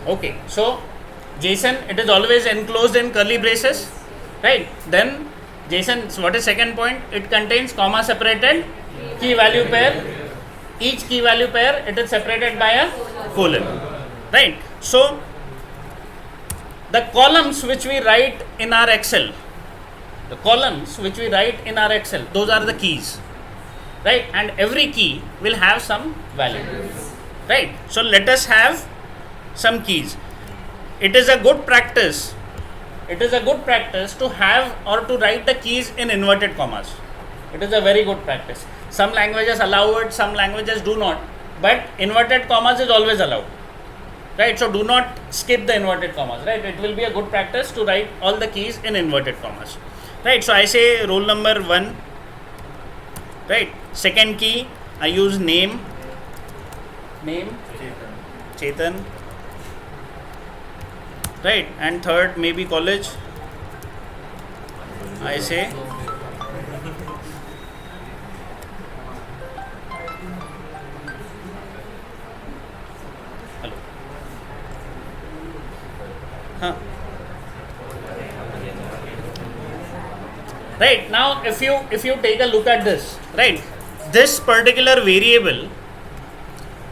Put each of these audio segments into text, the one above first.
Okay, so JSON, it is always enclosed in curly braces, right? Then JSON, so what is second point? It contains comma separated key value pair. Each key value pair, it is separated by a colon, right? So the columns which we write in our Excel, those are the keys, right? And every key will have some value, right? So let us have some keys. It is a good practice to have or to write the keys in inverted commas. It is a very good practice. Some languages allow it, some languages do not, but inverted commas is always allowed, right? So do not skip the inverted commas, right? It will be a good practice to write all the keys in inverted commas, right? So I say roll number 1, right? Second key, I use name Chetan, right? And third, maybe college, I say hello. Right, now if you take a look at this, right, this particular variable,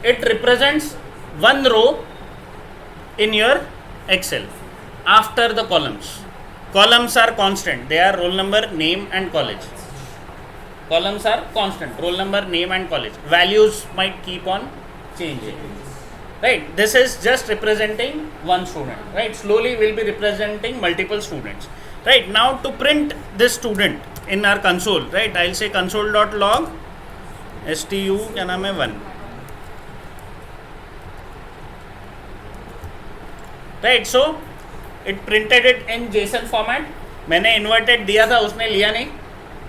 it represents one row in your Excel after the columns. Columns are constant, they are roll number, name and college. Columns are constant, roll number, name and college. Values might keep on changing, right? This is just representing one student, right? Slowly we'll be representing multiple students, right? Now to print this student in our console, right, I'll say console.log stu क्या नाम है 1, right? So it printed it in JSON format. मैंने inverted दिया था, उसने लिया नहीं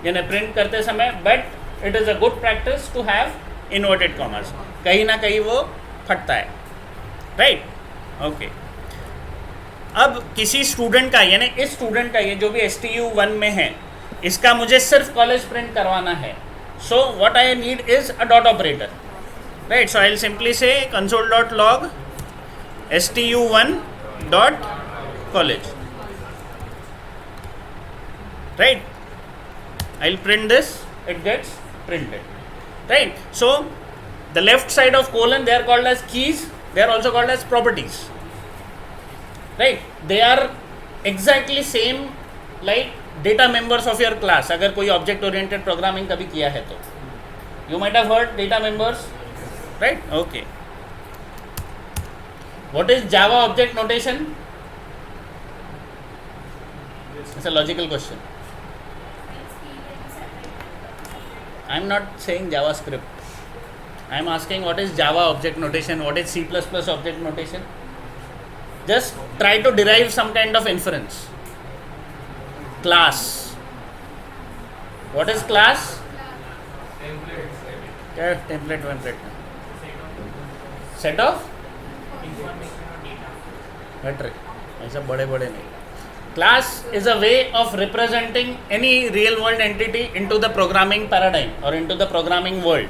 यानी प्रिंट करते समय, but it is a good practice to have inverted commas. कहीं ना कहीं वो फटता है, राइट? ओके. अब किसी स्टूडेंट का यानी इस स्टूडेंट का ये जो भी STU1 में है, इसका मुझे सिर्फ कॉलेज प्रिंट करवाना है. सो what I need is a dot operator, right? So I will simply से console.log STU1 dot college, right? I'll print this, it gets printed, right? So the left side of colon, they are called as keys, they are also called as properties, right? They are exactly same like data members of your class. अगर कोई object oriented programming कभी किया है तो you might have heard data members, right? Okay. What is Java object notation? It's a logical question. I am not saying JavaScript. I am asking what is Java object notation, what is C++ object notation. Just try to derive some kind of inference. Class. What is class? Template. Set of metric. ऐसा बड़े नहीं. Class is a way of representing any real world entity into the programming paradigm or into the programming world,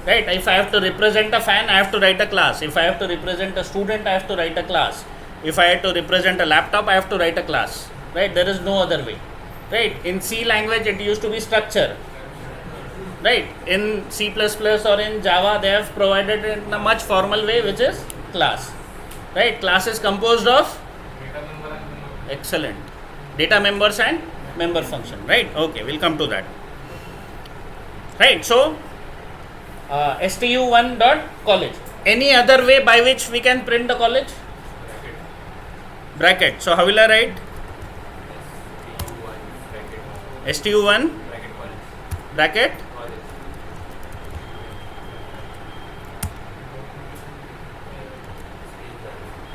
right? If I have to represent a fan, I have to write a class. If I have to represent a student, I have to write a class. If I have to represent a laptop, I have to write a class, right? There is no other way, right? In C language it used to be structure, right? In C++ or in Java they have provided it in a much formal way, which is class, right? Class is composed of excellent data members and member function, right? Okay, we'll come to that, right? So STU1 dot college. Any other way by which we can print the college? Bracket. So how will I write? STU1 bracket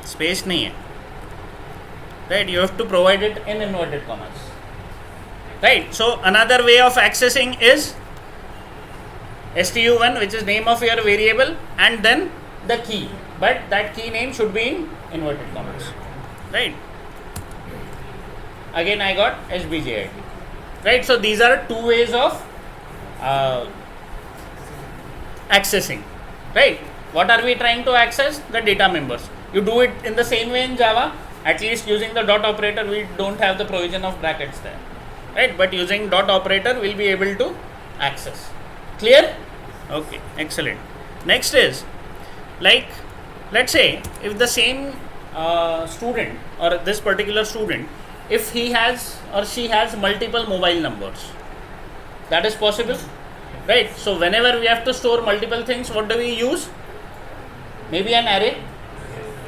space नहीं है, right? You have to provide it in inverted commas, right? So another way of accessing is STU1, which is name of your variable, and then the key, but that key name should be in inverted commas, right? Again I got SBJIT, right? So these are two ways of accessing, right? What are we trying to access? The data members. You do it in the same way in Java. At least using the dot operator, we don't have the provision of brackets there, right? But using dot operator, we'll be able to access. Clear? Okay, excellent. Next is, like, let's say if the same student or this particular student, if he has or she has multiple mobile numbers, that is possible, right? So whenever we have to store multiple things, what do we use? Maybe an array,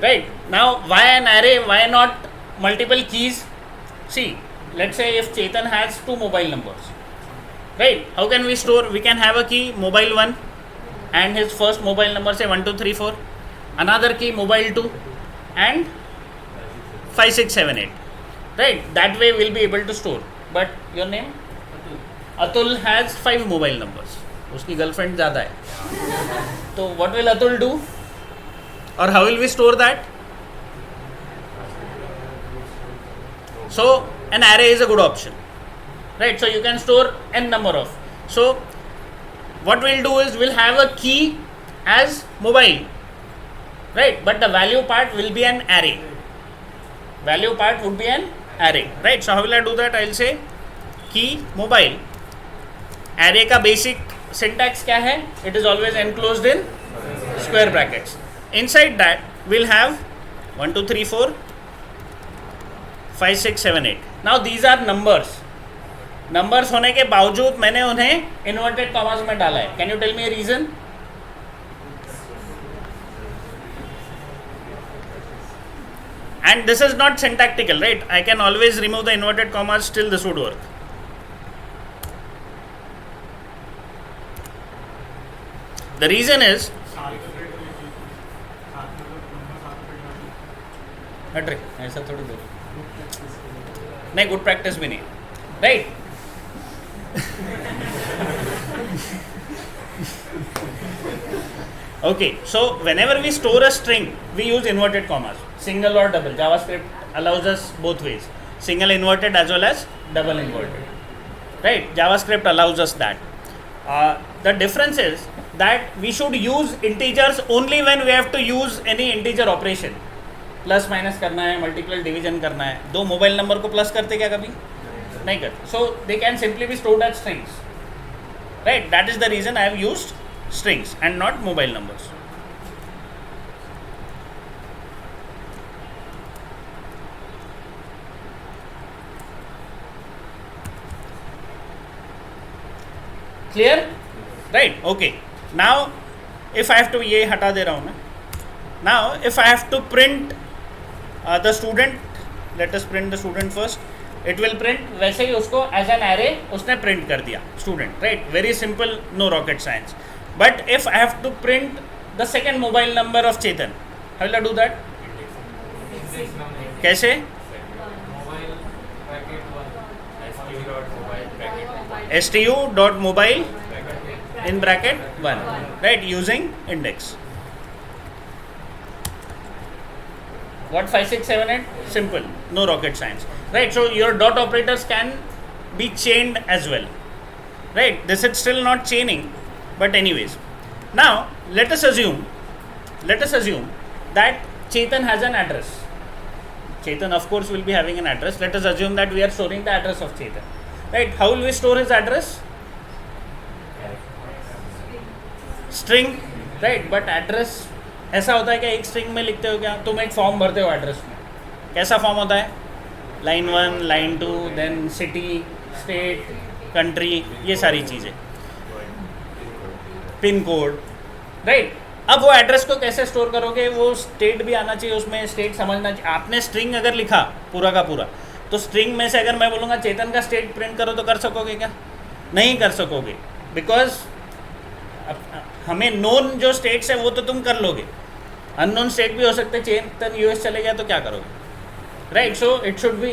right? Now why an array? Why not multiple keys? See, let's say if Chetan has two mobile numbers, right? How can we store? We can have a key mobile 1 and his first mobile number say 1234, another key mobile 2 and 5678, right? That way we'll be able to store. But your name? Atul has 5 mobile numbers. उसकी girlfriend ज़्यादा है. So what will Atul do? Or how will we store that? So an array is a good option, right? So you can store n number of. So what we'll do is we'll have a key as mobile, right? But the value part will be an array. Value part would be an array, right? So how will I do that? I'll say key mobile. Array का basic syntax क्या है? It is always enclosed in square brackets. Inside that we'll have 1 2 3 4 5 6 7 8. Now these are numbers. Numbers होने के बावजूद मैंने उन्हें inverted commas में डाला है. Can you tell me a reason? And this is not syntactical, right? I can always remove the inverted commas, still this would work. The reason is ऐसा थोड़ी बोलो नहीं, गुड प्रैक्टिस भी नहीं, right? Okay, so whenever we store a string, we use inverted commas, single or double. JavaScript allows us both ways, single inverted as well as double inverted, right? JavaScript allows us that. The difference is that we should use integers only when we have to use any integer operation. Plus minus करना है, multiple division करना है. दो mobile number को plus करते क्या कभी? नहीं करते. So they can simply be stored as strings, right? That is the reason I have used strings and not mobile numbers. Clear? Right? Okay. Now if I have to, ये हटा दे रहा हूँ मैं. Now if I have to print the student, let us print the student first. It will print वैसे ही उसको as an array उसने print कर दिया student, right? Very simple, no rocket science. But if I have to print the second mobile number of Chetan, how will I do that? कैसे? stu.mobile in bracket 1, right? Using index. What 5 6 7 8? Simple, no rocket science, right? So your dot operators can be chained as well, right? This is still not chaining. But anyways, now let us assume that Chetan has an address. Chetan of course will be having an address. Let us assume that we are storing the address of Chetan, right? How will we store his address? String, right? But address ऐसा होता है क्या एक string में लिखते हो क्या? तुम एक फॉर्म भरते हो एड्रेस में, कैसा फॉर्म होता है? Line 1, line 2, then city, state, country, ये सारी चीज़ें, पिन कोड, राइट? अब वो एड्रेस को कैसे स्टोर करोगे? वो स्टेट भी आना चाहिए उसमें, स्टेट समझना चाहिए. आपने स्ट्रिंग अगर लिखा पूरा का पूरा, तो स्ट्रिंग में से अगर मैं बोलूँगा चेतन का स्टेट प्रिंट करो तो कर सकोगे क्या? नहीं कर सकोगे, बिकॉज हमें नोन जो स्टेट्स है वो तो तुम कर लोगे, अननोन स्टेट भी हो सकते. चेतन यूएस चले गया तो क्या करोगे, right? So it should be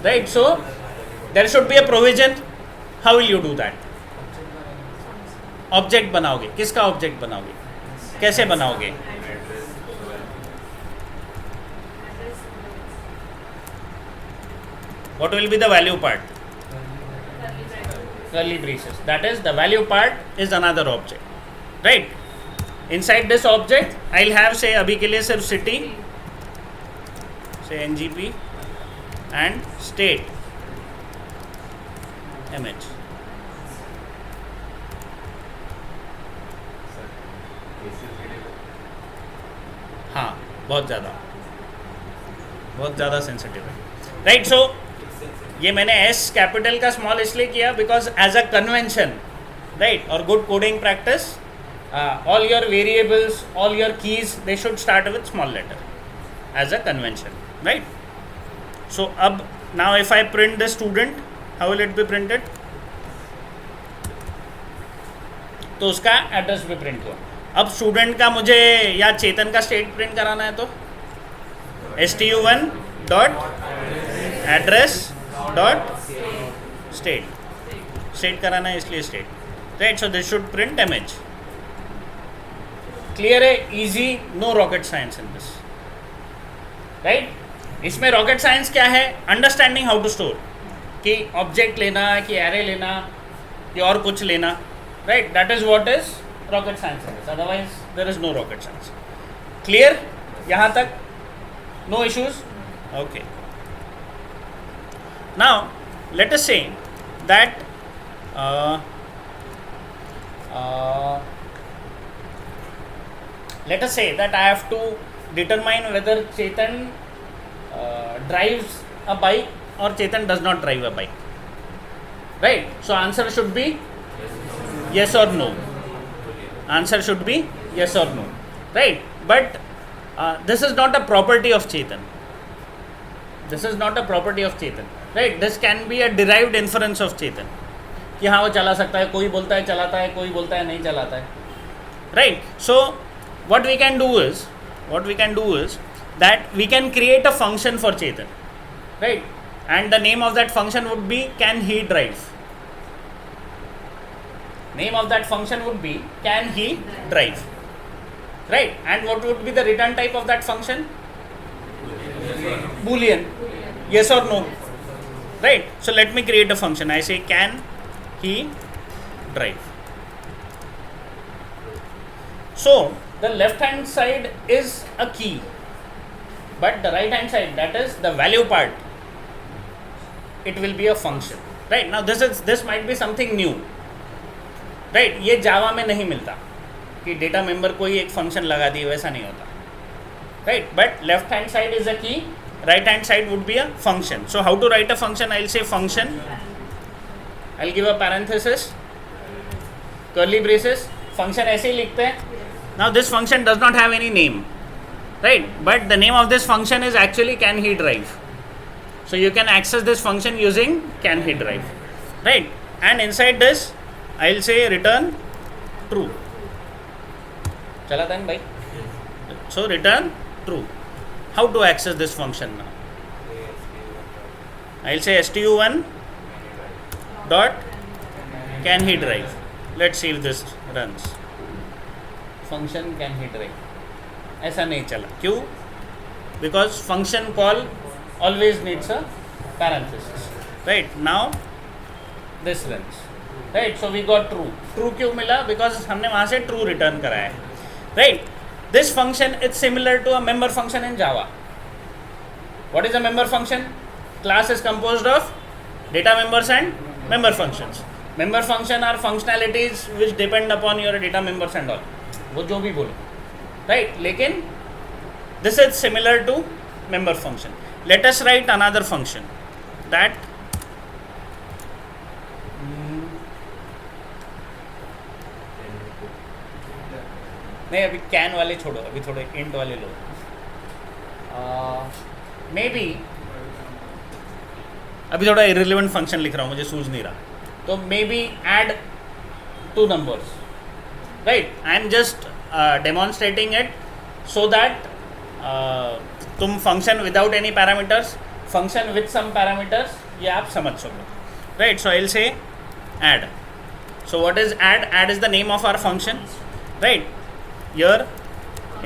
right. So there should be a provision. How will you do that? Object बनाओगे. किसका ऑब्जेक्ट बनाओगे? कैसे बनाओगे? What will be the value part? Curly braces. That is, the value part is another object, right? inside this object I'll have say अभी के लिए सिर्फ city, say ngp and state image. हाँ बहुत ज़्यादा सेंसिटिव है, राइट. सो ये मैंने एस कैपिटल का स्मॉल इसलिए किया because as a convention, right, और good coding practice, all your variables, all your keys, they should start with small letter as a convention, right. So अब now if I print the student, how will it be printed? तो उसका address भी print हुआ. अब student का मुझे या चेतन का स्टेट प्रिंट कराना है तो stu1 dot address dot state कराना है, इसलिए state, right. So this should print image. Clear है? Easy, no rocket science in this, right. इसमें रॉकेट साइंस क्या है? अंडरस्टैंडिंग हाउ टू स्टोर, कि ऑब्जेक्ट लेना, कि एरे लेना, कि और कुछ लेना, right. That is what is rocket science in this, otherwise there is no rocket science. Clear यहाँ तक? No issues? Okay. Now let us say that I have to determine whether Chetan drives a bike or Chetan does not drive a bike, right? So answer should be yes or no. Answer should be yes or no, right? But this is not a property of Chetan. This is not a property of Chetan, right? This can be a derived inference of Chetan, कि हाँ वो चला सकता है, कोई बोलता है चलाता है, कोई बोलता है नहीं चलाता है, right? So what we can do is that we can create a function for Chetan, right? And the name of that function would be can he drive. Name of that function would be can he drive, right? And what would be the return type of that function? Boolean, yes or no, right? So let me create a function. I say can he drive. So the left hand side is a key, but the right hand side, that is the value part, it will be a function, right? Now this might be something new, right? ये जावा में नहीं मिलता कि data member कोई एक function लगा दी, वैसा नहीं होता, right? But left hand side is a key, right hand side would be a function. So how to write a function? I'll say function, I'll give a parenthesis, curly braces, function ऐसे ही लिखते हैं. Now this function does not have any name, right? But the name of this function is actually can he drive. So you can access this function using can he drive, right? And inside this I'll say return true. चला था भाई. So return true. How to access this function now? I'll say stu1 dot can he drive. Let's see if this runs. Function can he drive. ऐसा नहीं चला. क्यों? Because function call always needs a parenthesis. Right? Now this runs. Right? So we got true. True क्यों मिला? Because हमने वहाँ से true return कराया है. Right? This function is similar to a member function in Java. What is a member function? Class is composed of data members and member functions. Member function are functionalities which depend upon your data members and all. वो जो भी बोलो, right? लेकिन this is similar to member function. Let us write another function that नहीं, अभी can वाले छोड़ो, अभी थोड़े इंट वाले लो. मे बी अभी थोड़ा इररिलेवेंट फंक्शन लिख रहा हूँ, मुझे सूझ नहीं रहा, तो maybe add 2 numbers, right? I am just demonstrating it so that तुम function without any parameters, function with some parameters, ये आप समझ सको, right? So I will say add. So what is add? Add is the name of our function, right? Here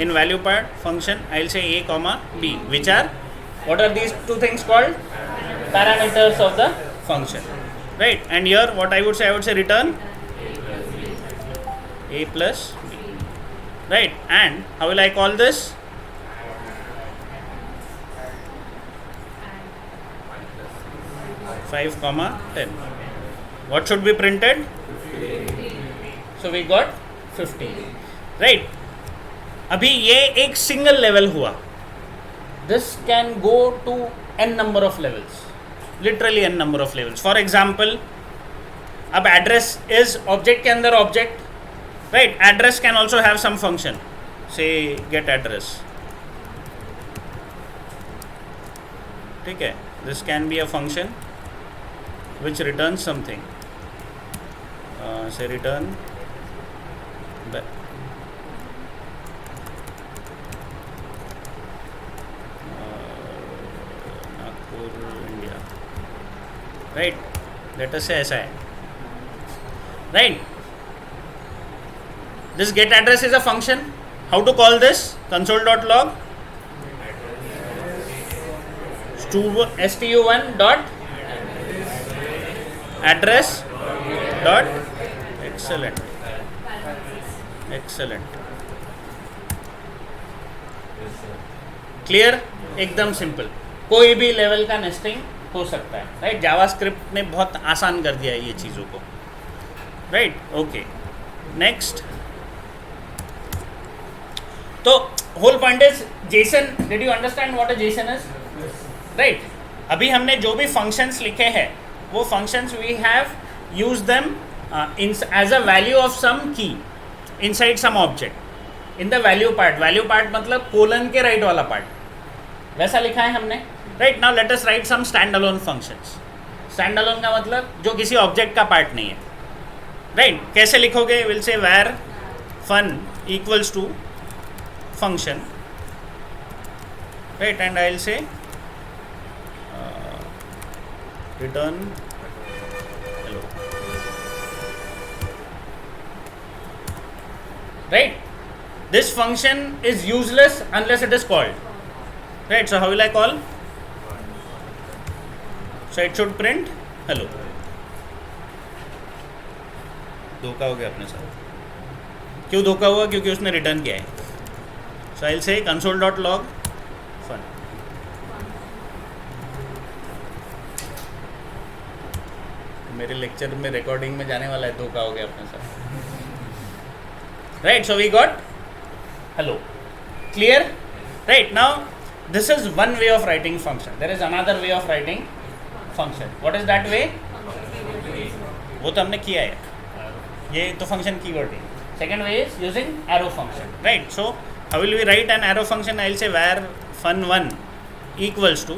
in value part function I'll say a comma b, which are, what are these two things called? Parameters of the function, right? And here what I would say return a plus b, right? And how will I call this? Five comma 10. What should be printed? So we got 15, right? अभी ये एक single level हुआ. This can go to n number of levels, literally n number of levels. For example, अब address is object के अंदर object, right? Address can also have some function, say get address. ठीक है, this can be a function which returns something. Say return Nagpur, India, right? Let us say ऐसा है, right? This get address is a function. How to call this? Console.log stu1 dot address dot excellent. Clear, एकदम simple. कोई भी level का nesting हो सकता है, right? JavaScript ने बहुत आसान कर दिया है ये चीज़ों को, राइट? Okay, next. तो whole point is JSON. Did you understand what a JSON is? Right. अभी हमने जो भी फंक्शंस लिखे हैं वो functions we have use them as a value of some key inside some object in the value part. Value part मतलब colon के right वाला पार्ट, वैसा लिखा है हमने, right? Now let us write some stand alone functions. Stand alone का मतलब जो किसी ऑब्जेक्ट का पार्ट नहीं है, राइट? कैसे लिखोगे? Will say where fun equals to function, right? And I'll say return hello, right? This function is useless unless it is called, right? So how will I call? So it should print hello. धोखा हो गया अपने साथ. क्यों धोखा हुआ? क्योंकि उसने रिटर्न किया है. So I'll say console.log fun. मेरे लेक्चर में रिकॉर्डिंग में जाने वाला है, धोखा हो गया अपने साथ, right? So we got hello. Clear? Right. Now this is one way of writing function. There is another way of writing function. What is that way? वो तो हमने किया है, ये तो function keyword है. Second way is using arrow function, right? So how will we write an arrow function? I'll say where fun1 equals to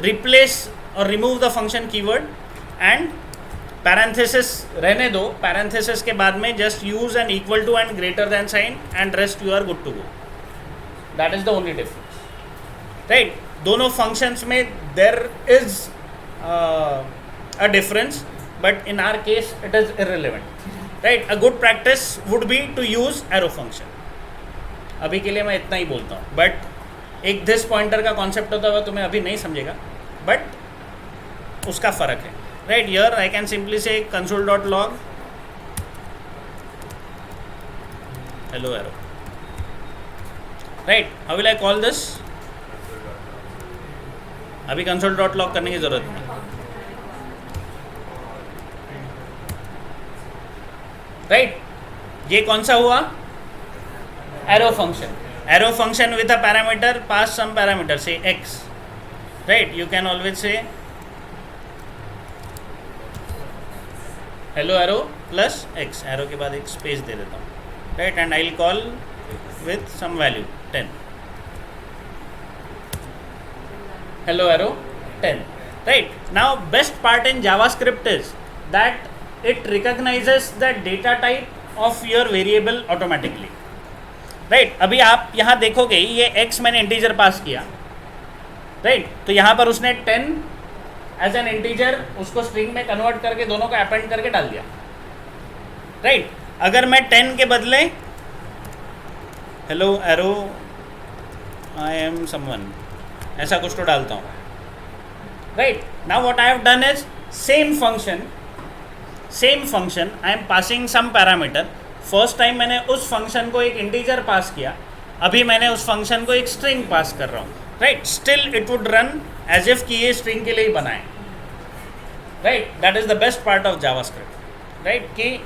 replace or remove the function keyword and parenthesis रहने दो. parenthesis के बाद में just use an equal to and greater than sign and rest you are good to go. That is the only difference, right? दोनों functions में there is a difference, but in our case it is irrelevant, right? A good practice would be to use arrow function. अभी के लिए मैं इतना ही बोलता हूँ, but एक दिस पॉइंटर का कॉन्सेप्ट होता हुआ तुम्हें अभी नहीं समझेगा, बट उसका फ़र्क है, right? Here I can simply से console.log hello arrow, right? How will I call this? अभी console.log करने की ज़रूरत नहीं, राइट? ये कौन सा हुआ? Arrow function. Arrow function with a parameter, pass some parameter, say x, right? You can always say hello arrow plus x. Arrow के बाद एक space दे देता हूँ, right? And I'll call with some value 10. Hello arrow 10, right? Now best part in JavaScript is that it recognizes the data type of your variable automatically. Right अभी आप यहाँ देखोगे ये x मैंने इंटीजर पास किया, राइट? तो यहाँ पर उसने 10 एज एन इंटीजर उसको स्ट्रिंग में कन्वर्ट करके दोनों को अपेंड करके डाल दिया, राइट? अगर मैं 10 के बदले hello arrow I am someone ऐसा कुछ तो डालता हूँ, right? Now what I have done is same function I am passing some parameter first time मैंने उस फंक्शन को एक इंटीजर पास किया, अभी मैंने उस फंक्शन को एक स्ट्रिंग पास कर रहा हूँ, right. Still it would run as if कि ये स्ट्रिंग के लिए ही बनाए, right. That is the best part of JavaScript, right, कि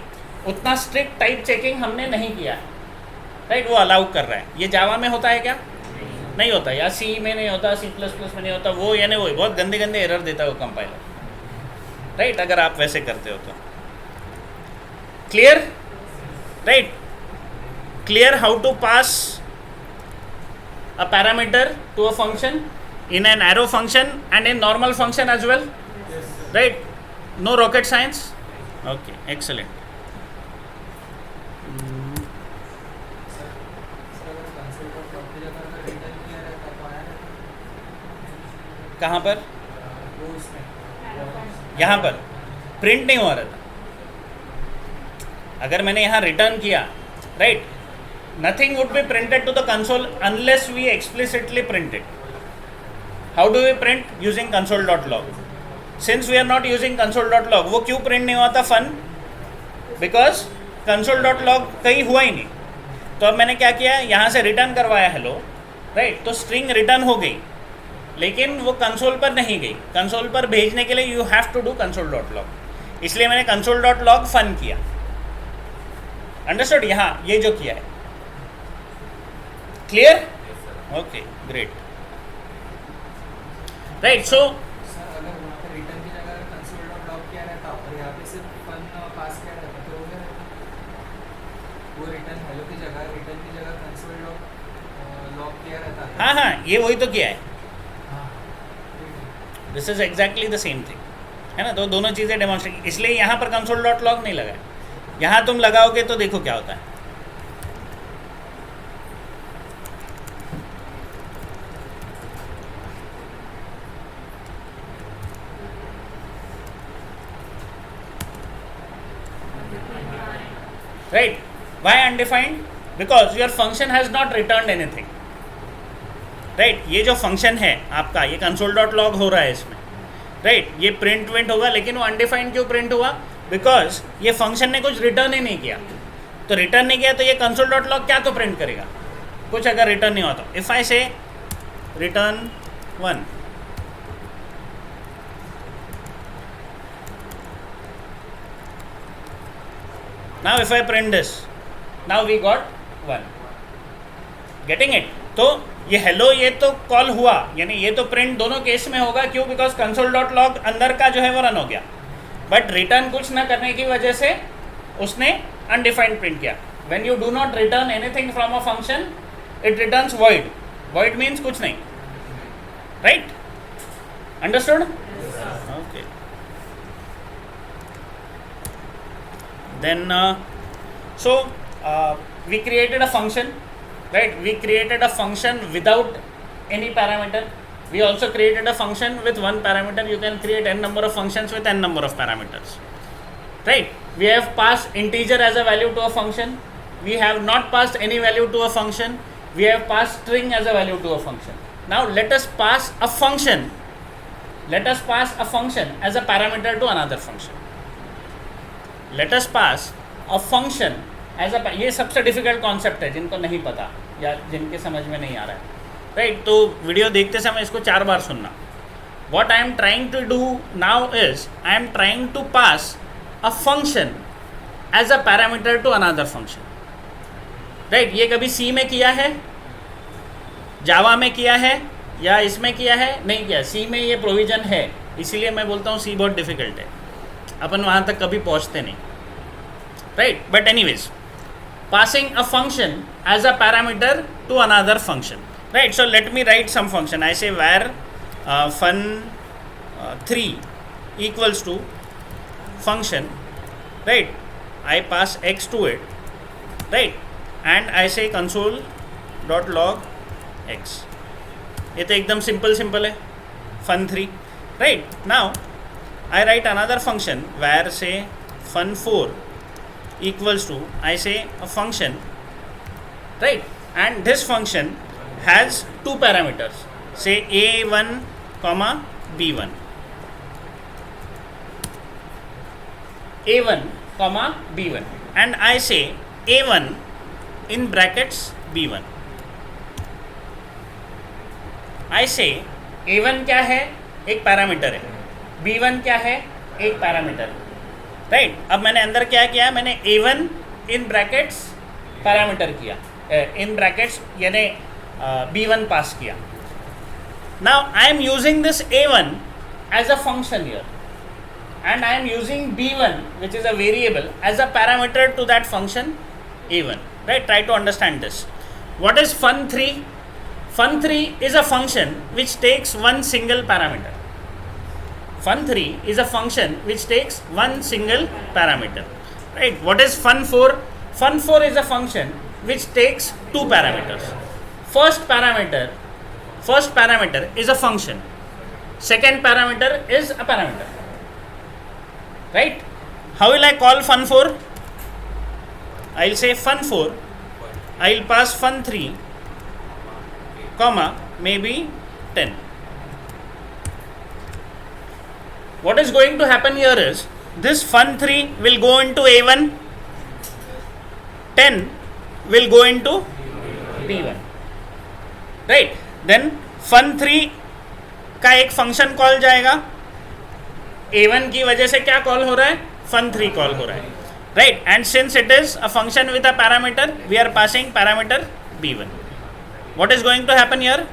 उतना स्ट्रिक्ट टाइप चेकिंग हमने नहीं किया है, राइट. वो अलाउ कर रहा है. ये जावा में होता है क्या? नहीं होता. या सी में नहीं होता, C++ में नहीं होता. वो यानी वो बहुत गंदे गंदे एरर देता है वो कंपाइलर, राइट, अगर आप वैसे करते हो तो. Clear, right. Clear how to pass a parameter to a function in an arrow function and in normal function as well? Yes, right. No rocket science. Okay, excellent. कहाँ पर? यहाँ पर प्रिंट नहीं हो रहा था. अगर मैंने यहाँ रिटर्न किया, right, nothing would be printed to the console unless we explicitly print it. How do we print? Using console.log. Since we are not using console.log, वो क्यों print नहीं हुआ था fun? Because console.log कहीं हुआ ही नहीं. तो अब मैंने क्या किया, यहाँ से रिटर्न करवाया hello, राइट. तो स्ट्रिंग रिटर्न हो गई, लेकिन वो कंसोल पर नहीं गई. कंसोल पर भेजने के लिए you have to do console.log. इसलिए मैंने console.log फन किया. अंडरस्टूड? यहाँ ये जो किया है, clear? Okay, great, right. So अगर वहाँ पे रिटर्न की जगह console.log किया रहता और यहाँ पे सिर्फ फन पास किया रहता तो हो गया रहता. वो रिटर्न हेलो की जगह console.log किया रहता. हाँ हाँ, ये वही तो किया है. This is exactly the same thing, है ना. तो दोनों चीज़ें डेमोन्स्ट्रेट, इसलिए यहाँ पर console.log नहीं लगा है. यहाँ तुम लगाओगे तो देखो क्या होता है. Right? Why undefined? Because your function has not returned anything. Right? ये जो function है आपका, ये console.log हो रहा है इसमें, right? ये print विंट होगा, लेकिन वो undefined क्यों print हुआ? Because ये function ने कुछ return ही नहीं किया. तो return नहीं किया तो ये console.log क्या तो print करेगा? कुछ अगर return नहीं हुआ तो. If I say return 1, now if I print this, now we got 1. Getting it? तो ये hello ये तो कॉल हुआ, यानी ये तो प्रिंट दोनों केस में होगा. क्यों? बिकॉज console.log अंदर का जो है वो रन हो गया, बट रिटर्न कुछ ना करने की वजह से उसने अनडिफाइंड प्रिंट किया. When you do not return anything from a function, it returns void. void means कुछ नहीं, right? Understood? Okay. Then we created a function, right? We created a function without any parameter. We also created a function with one parameter. You can create n number of functions with n number of parameters, right? We have passed integer as a value to a function. We have not passed any value to a function. We have passed string as a value to a function. Now let us pass a function. Let us pass a function as a parameter to another function. Let us pass a function as a, ये सबसे difficult concept है जिनको नहीं पता या जिनके समझ में नहीं आ रहा है, राइट? तो वीडियो देखते समय इसको 4 बार सुनना. What I am trying to do now is I am trying to pass a function as a parameter to another function, right? ये कभी C में किया है, जावा में किया है, या इसमें किया है? नहीं किया. C में ये प्रोविज़न है, इसीलिए मैं बोलता हूँ C बहुत डिफिकल्ट है, अपन वहाँ तक कभी पहुँचते नहीं, right? But anyways, passing a function as a parameter to another function, right? So let me write some function. I say var fun3 equals to function, right? I pass x to it, right? And I say console.log x. ये तो एकदम simple है, fun3, right? Now I write another function where say fun4 equals to, I say a function, right? And this function has 2 parameters, say a1 comma b1, a1 comma b1, and I say a1 in brackets b1. I say a1 क्या है, एक parameter है, b1 क्या है, एक parameter, right. अब मैंने अंदर क्या किया, मैंने a1 इन ब्रैकेट्स पैरामीटर किया, इन ब्रैकेट्स यानी b1 पास किया. Now I am using this a1 as a function here, and I am using b1 which is a variable as a parameter to that function a1, right. Try to understand this. What is fun3? Fun3 is a function which takes one single parameter. Fun3 is a function which takes one single parameter, right. What is fun4? Fun4 is a function which takes two parameters. First parameter is a function, second parameter is a parameter, right. How will I call fun4? I'll say fun4, I'll pass fun3 comma maybe 10. What is going to happen here is this fun3 will go into a1, 10 will go into b1, right. Then fun3 का एक function call जाएगा, a1 की वजह से क्या call हो रहा है, fun3 कॉल हो रहा है, right. And since it is a function with a parameter, we are passing parameter b1. What is going to happen here?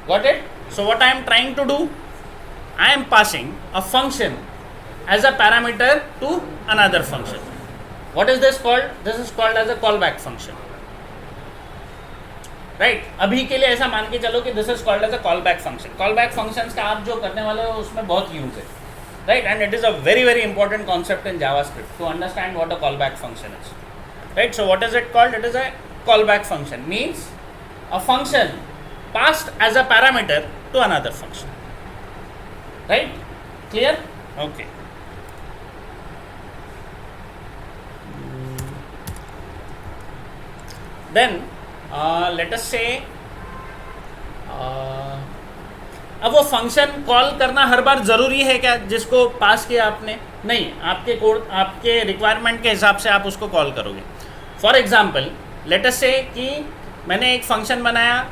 Got it? So what I am trying to do, I am passing a function as a parameter to another function. What is this called? This is called as a callback function, right. अभी के लिए ऐसा मान के चलो कि this is called as a callback function. Callback functions का आप जो करने वाले हो उसमें बहुत यूज है, right. And it is a very very important concept in JavaScript to understand what a callback function is, right. So what is it called? It is a callback function, means a function passed as a parameter to another function, right. Clear? Okay. Then let us say अब वो function call करना हर बार ज़रूरी है क्या, जिसको पास किया आपने? नहीं, आपके कोड, आपके रिक्वायरमेंट के हिसाब से आप उसको कॉल करोगे. फॉर एग्जाम्पल लेट अस से कि मैंने एक फंक्शन बनाया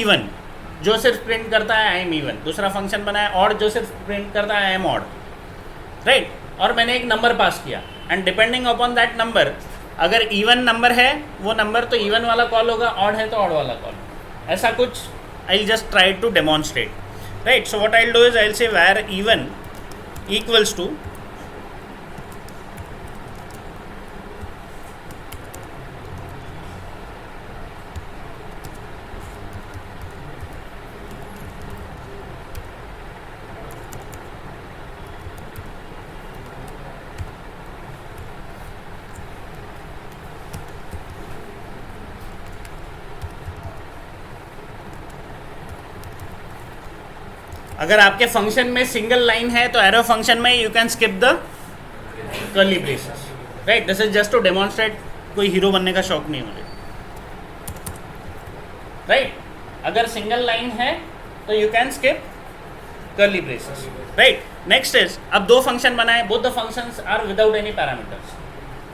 even जो सिर्फ प्रिंट करता है आई एम इवन, दूसरा फंक्शन बनाया odd जो सिर्फ प्रिंट करता है आई एम ऑड, राइट. और मैंने एक नंबर पास किया and depending upon that number, अगर इवन नंबर है वो नंबर तो इवन वाला कॉल होगा, ऑड है तो ऑड वाला कॉल, ऐसा कुछ. I will just try to demonstrate, right. So what I will do is I will say where even equals to अगर आपके फंक्शन में सिंगल लाइन है तो एरो फंक्शन में you can skip the curly braces, right. This is just to demonstrate, कोई hero बनने का शौक नहीं मुझे, राइट. अगर सिंगल लाइन है तो you can skip curly braces, right. Next is, अब दो फंक्शन बनाए, both the functions are without any parameters,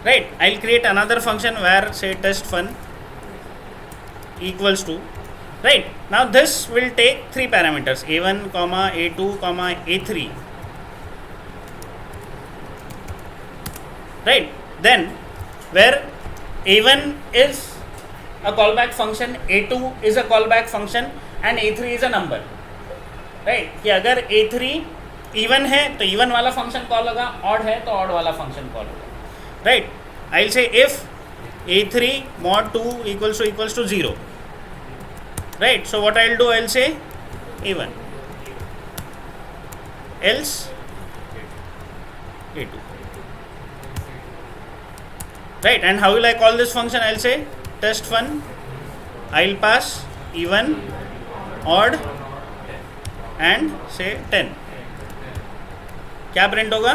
right. I will create another function where say test fun equals to, right. Now this will take three parameters a1 comma a2 comma a3, right. Then where a1 is a callback function, a2 is a callback function and a3 is a number, right. कि अगर a3 even है तो even वाला function call होगा, odd है तो odd वाला function call होगा, right. I will say if a3 mod 2 equals to 0, right. So what I will do, I will say a1 else a2, right. And how will I call this function? I will say test fun, I will pass even, odd and say 10. क्या print होगा?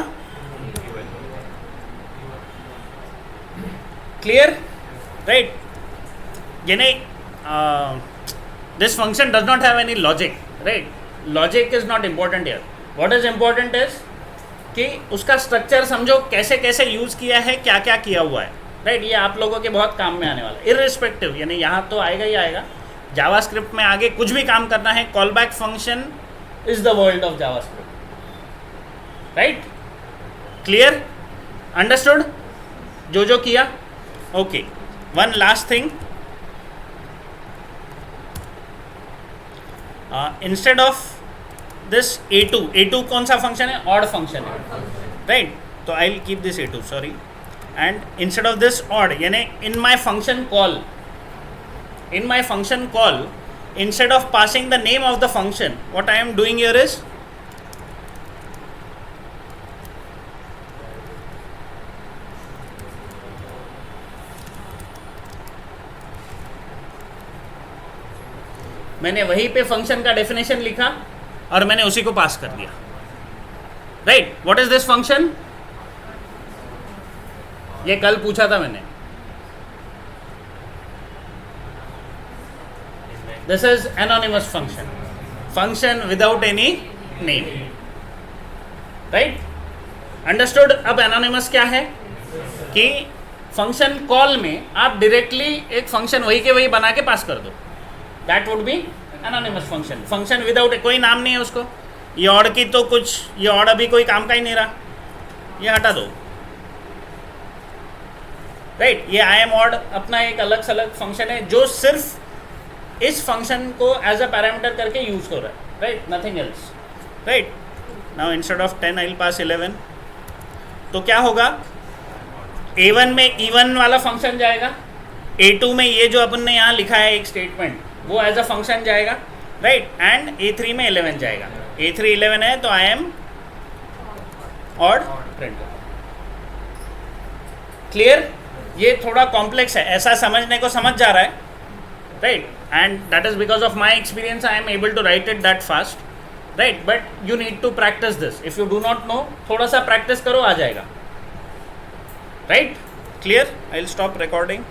Clear, right. यानी this function does not have any logic, right. Logic is not important here. What is important is कि उसका structure समझो, कैसे कैसे use किया है, क्या क्या किया हुआ है, राइट। ये आप लोगों के बहुत काम में आने वाला है, इररिस्पेक्टिव, यानी यहाँ तो आएगा ही आएगा। जावास्क्रिप्ट में आगे कुछ भी काम करना है, callback function is the world of JavaScript, right. Clear, understood जो किया? Okay, one last thing, instead of this a2 कौन सा फंक्शन है? ऑड फंक्शन है, राइट। तो I will keep this a2, sorry, and instead of this add, यानी in my function call, instead of passing the name of the function, what I am doing here is मैंने वहीं पे function का definition लिखा और मैंने उसी को पास कर दिया, right. What is this function? ये कल पूछा था मैंने। This is anonymous function without any name, right. Understood? अब एनोनिमस क्या है कि फंक्शन कॉल में आप डायरेक्टली एक फंक्शन वही के वही बना के पास कर दो, that would be anonymous function without, कोई नाम नहीं है उसको। ये ऑड की तो कुछ, ये ऑड अभी कोई काम का ही नहीं रहा, ये हटा दो, राइट। ये आई एम ऑड अपना एक अलग सलग फंक्शन है जो सिर्फ इस फंक्शन को एज अ पैरामीटर करके यूज हो रहा है, right, nothing else, right. Now instead of 10 I will pass 11, तो क्या होगा? a1 में e1 वाला फंक्शन जाएगा, a2 में ये जो अपन ने यहाँ लिखा है एक स्टेटमेंट, वो एज अ फंक्शन जाएगा, राइट, एंड a3 में 11 जाएगा। a3 11 है तो I am odd print. Clear? ये थोड़ा कॉम्प्लेक्स है, ऐसा समझने को समझ जा रहा है, right, and that is because of my experience I am able to write it that fast, right, but you need to practise this. If you do not know, थोड़ा सा प्रैक्टिस करो, आ जाएगा, right. Clear? I will stop recording.